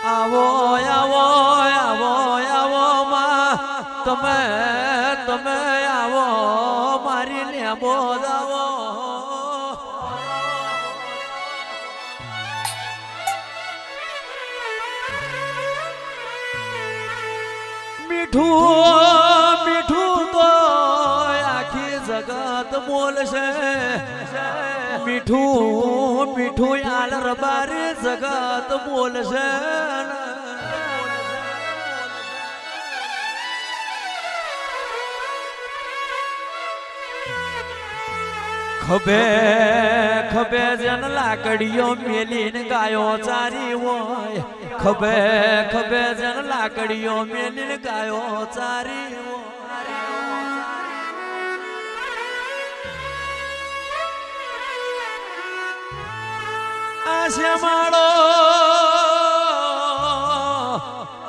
આવો આવો આવો આવો માં તમે તમે આવો મારી લેબો આવો મીઠું મીઠું તો આખી જગત બોલશે મીઠું મીઠું યાર રબારી જગત બોલશે ખભે ખભે જન લાકડીઓ મેલીને ગાયો ચારી હોય ખભે ખભે જન લાકડીઓ મેલીને ગાયો ચારી હોય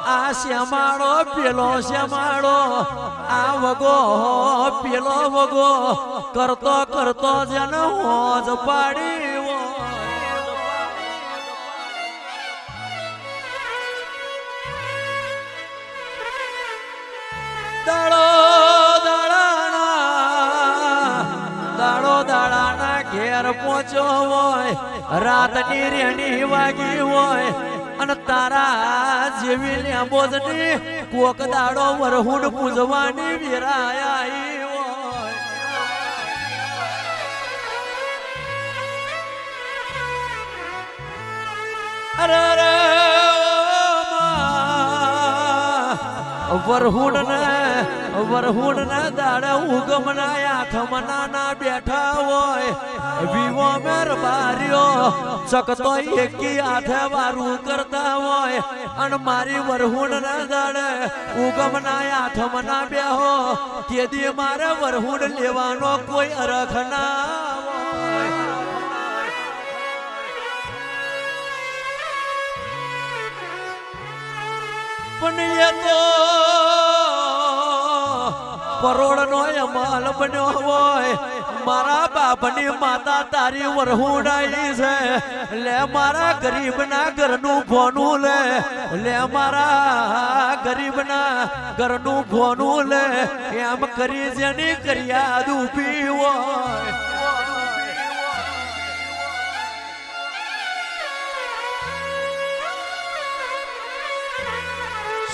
આ શ્યામાળો પેલો શ્યામાળો આ વગો પેલો વગો કરતો કરતો જન હોજ પાડી દાડો દાડાના ઘેર પહોંચ્યો હોય રાતની રેણી વાગી હોય અને તારા જેવી લેબોજની કોક દાડો વરહુડ પૂજવાની વિરાય આવી હોય અરે રે વરહુડ ને દાડે ઉગમના આથમના ના બેઠા હોય વિવો મેર બારીઓ ચકતો એકી હાથે વારું કરતા હોય અને મારી વરહુડ ના દાડે ઉગમના આથમના બેહો કેદી મારે વરહુડ લેવાનો કોઈ અરખ ના પણ એ તો પરોડ નો અમલ બન્યો હોય મારા બાપની માતા તારી વરહુડાઈ છે લે મારા ગરીબના ઘરનું ભોનું લે મારા ગરીબના ઘરનું ભોનું લે એમ કરી જેની કર્યા દુભી હોય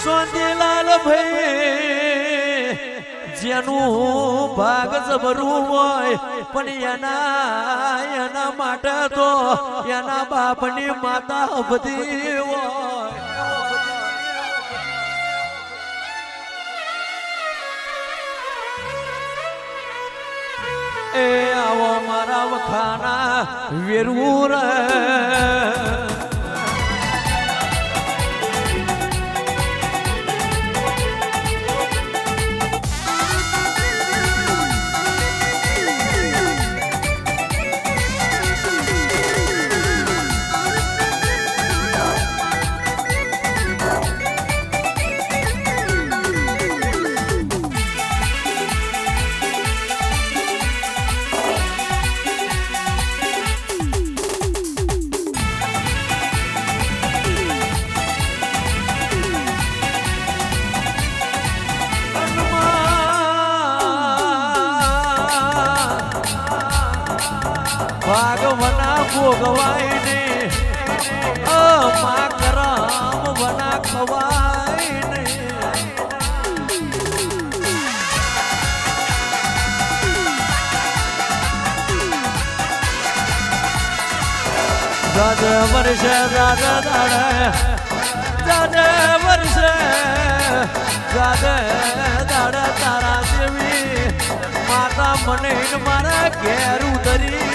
સોંતીલાલ ભાઈ જેનું ભાગ જબરું હોય પણ એના માટે તો એના બાપની માતા બધી હોય એ આવો મારા વખાના વેરું રે ભાગવના ભોગવાય ને મા કરમ વના ખવાય ને દાદે વર્ષે દાદા દાડે દાદે વર્ષે દાદે દાડે તારા દેવી માતા મને મારા ઘેર ઉતરી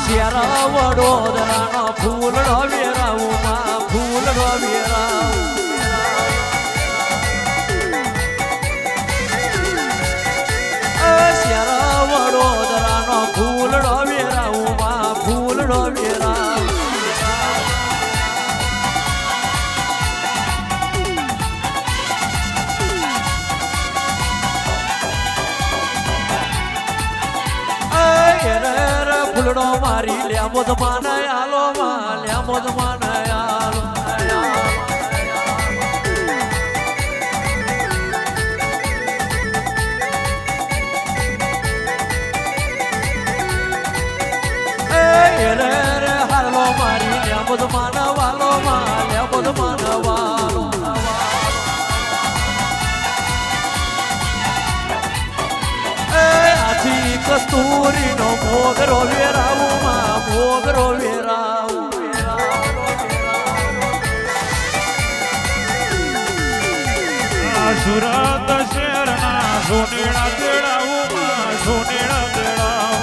શેરા વડોદરાનો ફૂલડો વેરાવું માં ફૂલડો વેરાવું શેરા વડોદરાનો ફૂલડો વેરાવું માં ફૂલડો વેરાવું ફૂલડો મારી લેમોદ માને આલો માં લેમોદ માને આલો રે રે હાલો મારી લેમોદ માને વાલો માં લેમોદ માને વાલો કસ્તુરી નો મોગરો વેરાવું માં મોગરો વેરાવું સુરત શહેરના સોનેડા તેડાવું માં સોનેડા તેડાવું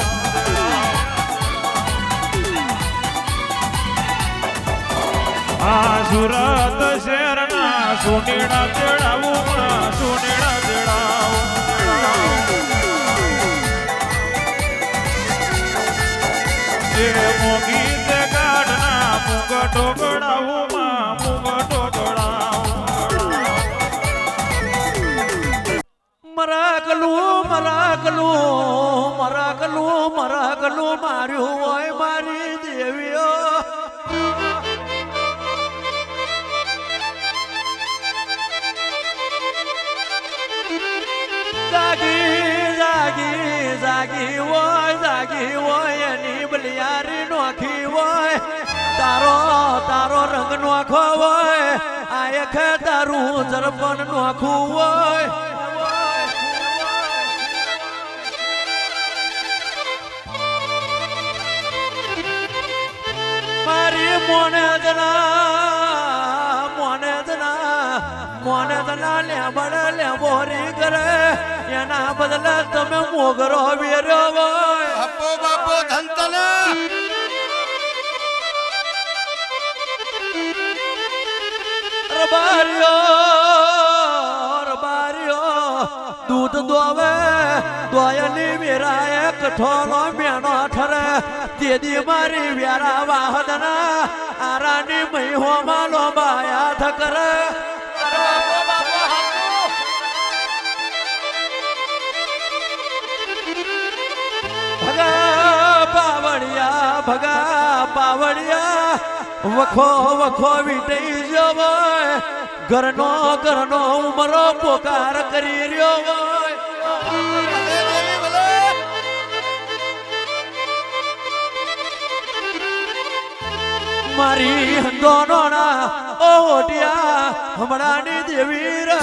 સુરત શહેરના સોનેડા તેડાવું માં સોનેડા તેડાવું મોગી તે ગાઢના મુગટો ગળાવું માં મુગટો ગળાવું મરાકલું માર્યું હોય મારી દેવીઓ જાગી હોય એની બલિયારી નોખી હોય તારો રંગ નોખો હોય આયખે તારું જરપન નોખું હોય મારી મોને દના લેબોરી કરે એના બદલે તમે મોગરો વેર્યો હોય બાપો બાપો ધંતના રબારીઓ દૂધ દોવે દોયની વેરાએ કઠોનો મેણો ઠરે તેદી મારી વેરા વાહદના આરાની મહીહો માલો બાયા થકરે ભગા પાવડિયા વખો વીટઈ જવો ઘરનો ઉમરો પોકાર કરી રહ્યો હોય મારી દોનોના ઓઢિયા હમણાંની દેવી રે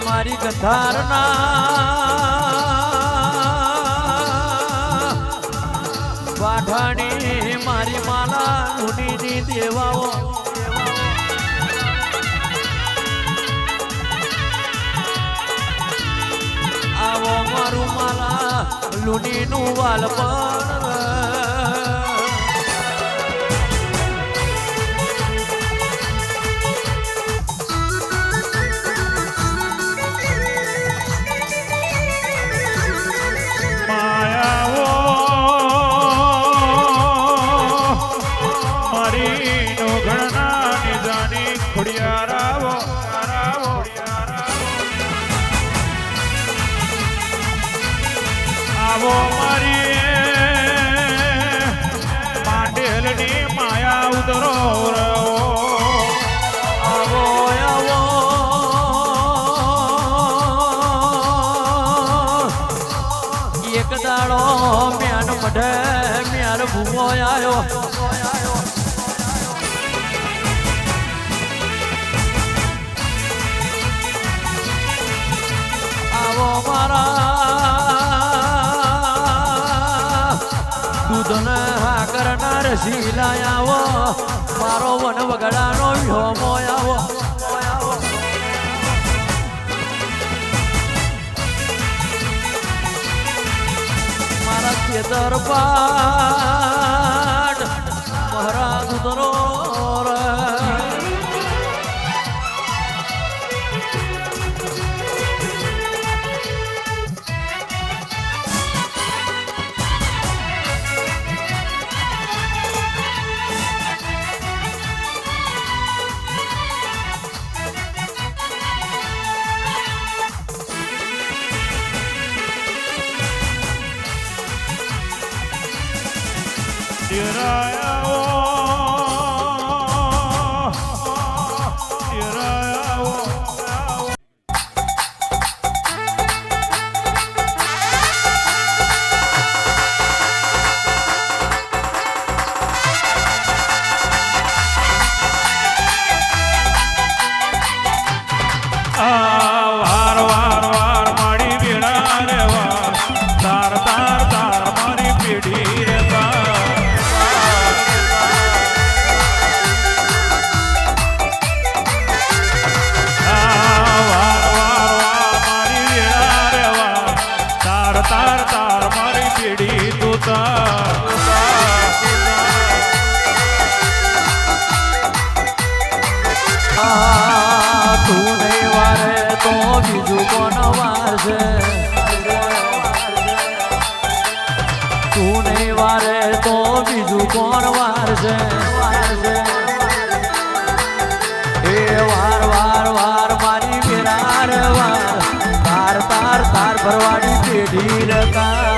મારી ગંધારના વાઢાણી મારી માલા ઊંડીની દેવાઓ આવો મારું માલા લુણીનું વાલપણ મારી નો ઘણા નિજાની મઢે મેર ભૂમો આવ્યો આવો મારા દૂધને હા કરનાર શીલા આવો મારો વન વગડાનો વ્યોમો આવો મારા ખેતર પાટ મારા દૂધનો તું નહીં વારે તો બીજું કોણ વારશે તું નહીં વારે તો બીજું કોણ વારશે એ વાર વાર વાર મારી વિરાર વાર તાર તાર તાર ભરવાડી પેઢી રે તાર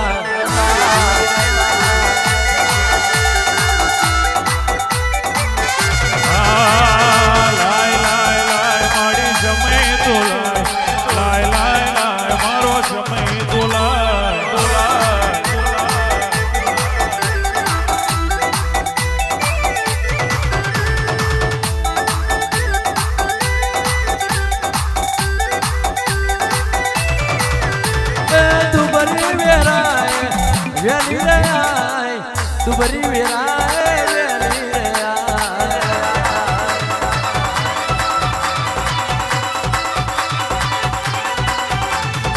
વેલી રે આય તું બરી વેરાય વેલી રે આય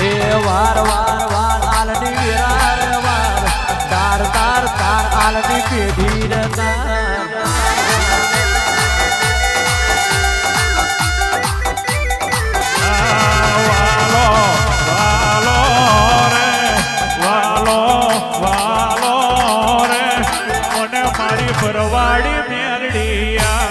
એ વાર વાર વાર આલની વેરાર વાર તાર તાર તાર આલની પેઢી રે તાર પરવાડી મેરડિયા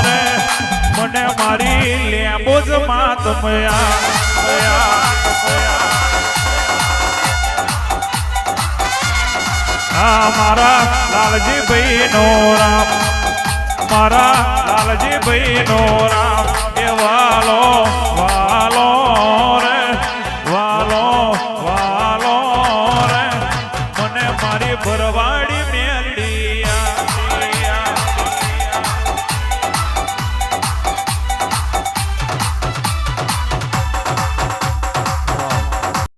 રે મને મારી લેબો જ માતમયા મારા લાલજી ભાઈ નો રામ મારા લાલજી ભાઈ નો રામ